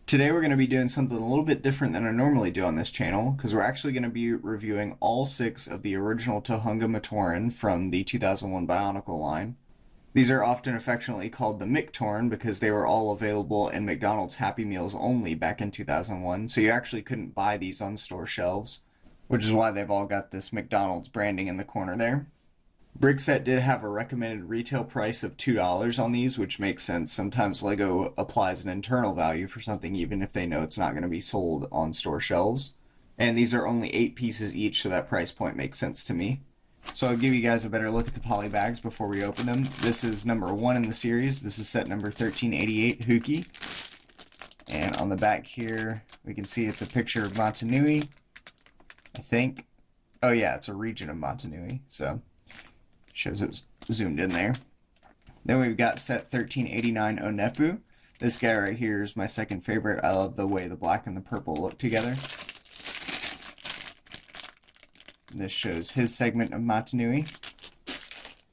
Today we're going to be doing something a little bit different than I normally do on this channel, because we're actually going to be reviewing all 6 of the original Tohunga Matoran from the 2001 Bionicle line. These are often affectionately called the Mictoran because they were all available in McDonald's Happy Meals only back in 2001, so you actually couldn't buy these on store shelves, which is why they've all got this McDonald's branding in the corner there. Brickset did have a recommended retail price of $2 on these, which makes sense. Sometimes LEGO applies an internal value for something even if they know it's not going to be sold on store shelves. And these are only 8 pieces each, so that price point makes sense to me. So I'll give you guys a better look at the poly bags before we open them. This is number 1 in the series. This is set number 1388, Huki. And on the back here, we can see it's a picture of Motunui, I think. Oh yeah, it's a region of Motunui, so shows it's zoomed in there. Then we've got set 1389 Onepu. This guy right here is my second favorite. I love the way the black and the purple look together. And this shows his segment of Motunui.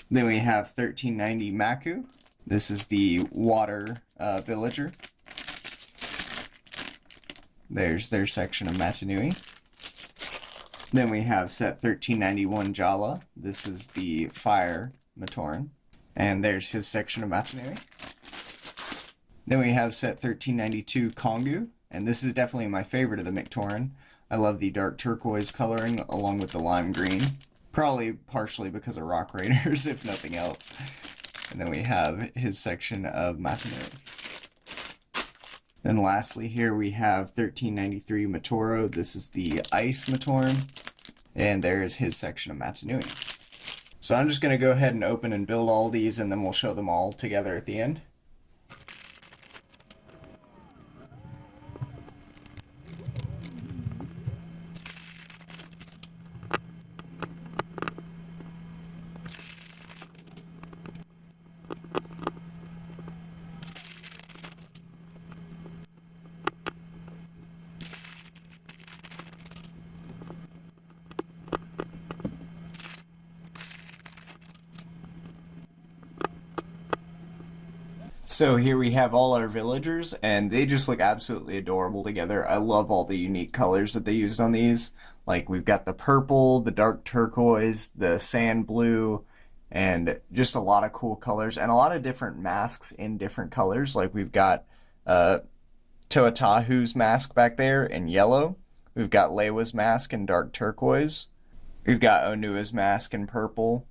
Then we have 1390 Maku. This is the water villager. There's their section of Motunui. Then we have set 1391 Jala. This is the fire Matoran. And there's his section of Motunui. Then we have set 1392 Kongu. And this is definitely my favorite of the Mictoran. I love the dark turquoise coloring along with the lime green. Probably partially because of Rock Raiders, if nothing else. And then we have his section of Motunui. Then lastly here we have 1393 Matoro. This is the ice Matoran. And there is his section of Motunui. So I'm just going to go ahead and open and build all these, and then we'll show them all together at the end. So here we have all our villagers, and they just look absolutely adorable together. I love all the unique colors that they used on these. Like, we've got the purple, the dark turquoise, the sand blue, and just a lot of cool colors, and a lot of different masks in different colors. Like, we've got Toatahu's mask back there in yellow. We've got Leiwa's mask in dark turquoise. We've got Onua's mask in purple.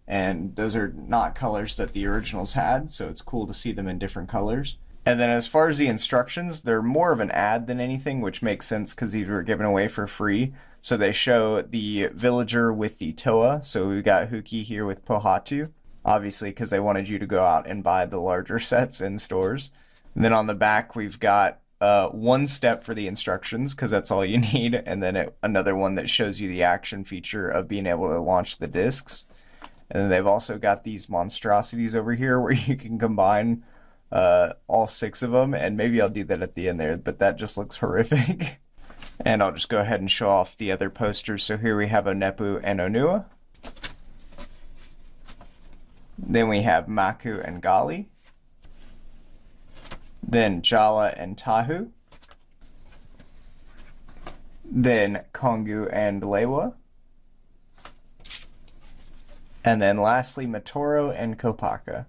And those are not colors that the originals had, so it's cool to see them in different colors. And then as far as the instructions, they're more of an ad than anything, which makes sense because these were given away for free. So they show the villager with the Toa. So we've got Huki here with Pohatu, obviously because they wanted you to go out and buy the larger sets in stores. And then on the back, we've got one step for the instructions, because that's all you need, and then another one that shows you the action feature of being able to launch the discs. And then they've also got these monstrosities over here where you can combine all 6 of them, and maybe I'll do that at the end there, but that just looks horrific. And I'll just go ahead and show off the other posters. So here we have Onepu and Onua. Then we have Maku and Gali. Then Jala and Tahu. Then Kongu and Leiwa. And then lastly, Matoro and Kopaka.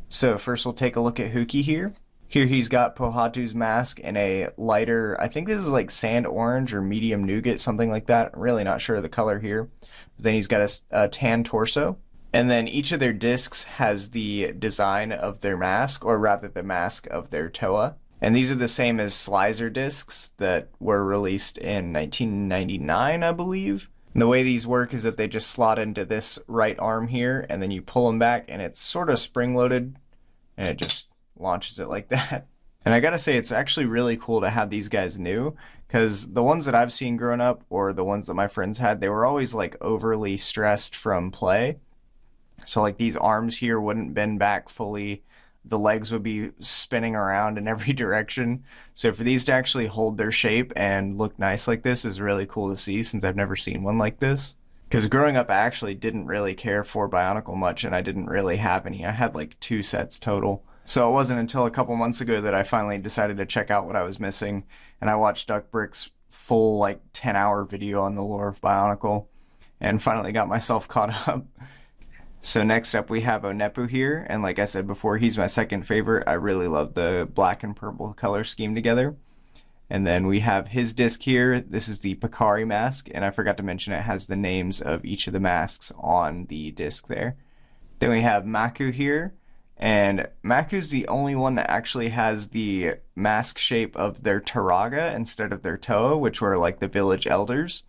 So first we'll take a look at Huki here. Here he's got Pohatu's mask in a lighter, I think this is like sand orange or medium nougat, something like that. I'm really not sure of the color here. But then he's got a tan torso. And then each of their discs has the design of their mask, or rather the mask of their Toa. And these are the same as Slicer discs that were released in 1999, I believe. And the way these work is that they just slot into this right arm here, and then you pull them back, and it's sort of spring-loaded, and it just launches it like that. And I gotta say, it's actually really cool to have these guys new, because the ones that I've seen growing up, or the ones that my friends had, they were always like overly stressed from play. So like these arms here wouldn't bend back fully. The legs would be spinning around in every direction. So for these to actually hold their shape and look nice like this is really cool to see, since I've never seen one like this. Because growing up I actually didn't really care for Bionicle much, and I didn't really have any. I had like 2 sets total. So it wasn't until a couple months ago that I finally decided to check out what I was missing, and I watched Duckbrick's full, like, 10-hour video on the lore of Bionicle, and finally got myself caught up. So next up we have Onepu here, and like I said before, he's my second favorite. I really love the black and purple color scheme together. And then we have his disc here. This is the Picari mask, and I forgot to mention it has the names of each of the masks on the disc there. Then we have Maku here, and Maku's the only one that actually has the mask shape of their Turaga instead of their Toa, which were like the village elders.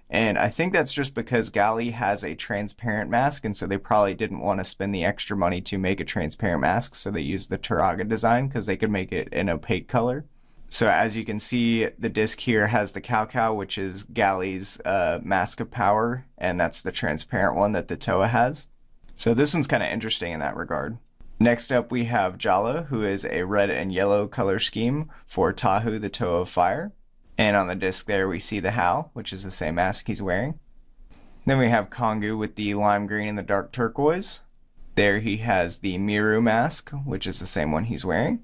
And I think that's just because Gali has a transparent mask, and so they probably didn't want to spend the extra money to make a transparent mask, so they used the Turaga design because they could make it an opaque color. So as you can see, the disc here has the Cow, which is Gali's mask of power, and that's the transparent one that the Toa has. So this one's kind of interesting in that regard. Next up we have Jala, who is a red and yellow color scheme for Tahu, the Toa of Fire. And on the disc there we see the Hal, which is the same mask he's wearing. Then we have Kongu with the lime green and the dark turquoise. There he has the Miru mask, which is the same one he's wearing.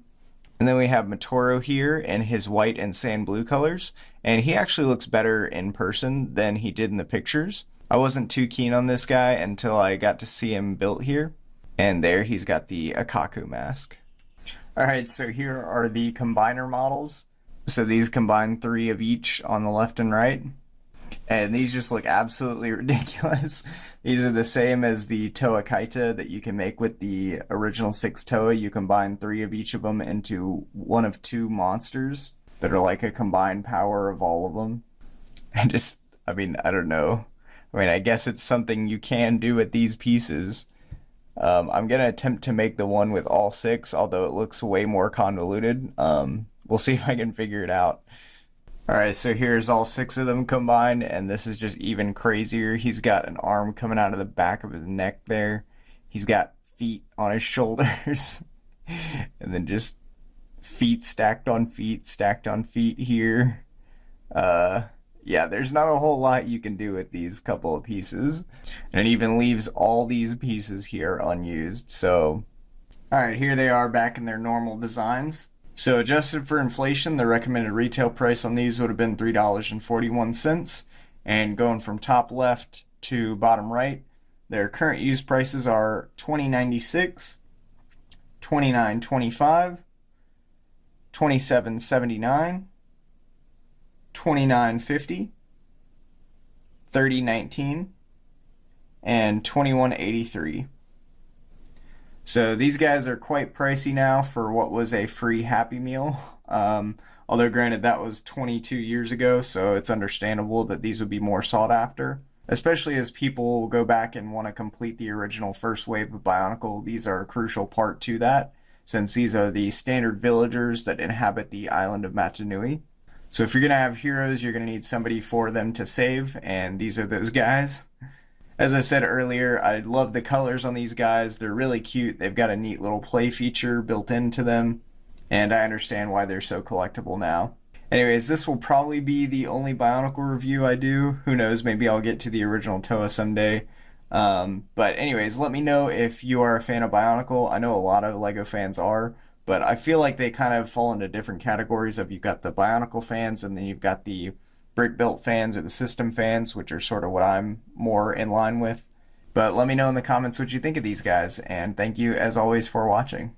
And then we have Matoro here in his white and sand blue colors, and he actually looks better in person than he did in the pictures. I wasn't too keen on this guy until I got to see him built here, and there he's got the Akaku mask. Alright, so here are the combiner models. So these combine 3 of each on the left and right, and these just look absolutely ridiculous. These are the same as the Toa Kaita that you can make with the original 6 Toa. You combine 3 of each of them into one of 2 monsters that are like a combined power of all of them. And just, I mean, I don't know. I mean, I guess it's something you can do with these pieces. I'm going to attempt to make the one with all 6, although it looks way more convoluted. We'll see if I can figure it out. Alright, so here's all 6 of them combined, and this is just even crazier. He's got an arm coming out of the back of his neck there. He's got feet on his shoulders. And then just feet stacked on feet here. Yeah, there's not a whole lot you can do with these couple of pieces. And it even leaves all these pieces here unused. So, alright, here they are back in their normal designs. So adjusted for inflation, the recommended retail price on these would have been $3.41. And going from top left to bottom right, their current used prices are $20.96, $29.25, $27.79, $29.50, $30.19, and $21.83. So these guys are quite pricey now for what was a free Happy Meal. Although granted that was 22 years ago, so it's understandable that these would be more sought after. Especially as people go back and want to complete the original first wave of Bionicle, these are a crucial part to that, since these are the standard villagers that inhabit the island of Matanui. So if you're going to have heroes, you're going to need somebody for them to save, and these are those guys. As I said earlier, I love the colors on these guys. They're really cute. They've got a neat little play feature built into them, and I understand why they're so collectible now. Anyways, this will probably be the only Bionicle review I do. Who knows, maybe I'll get to the original Toa someday. But anyways, let me know if you are a fan of Bionicle. I know a lot of LEGO fans are, but I feel like they kind of fall into different categories of you've got the Bionicle fans, and then you've got the brick built fans or the system fans, which are sort of what I'm more in line with. But let me know in the comments what you think of these guys, and thank you as always for watching.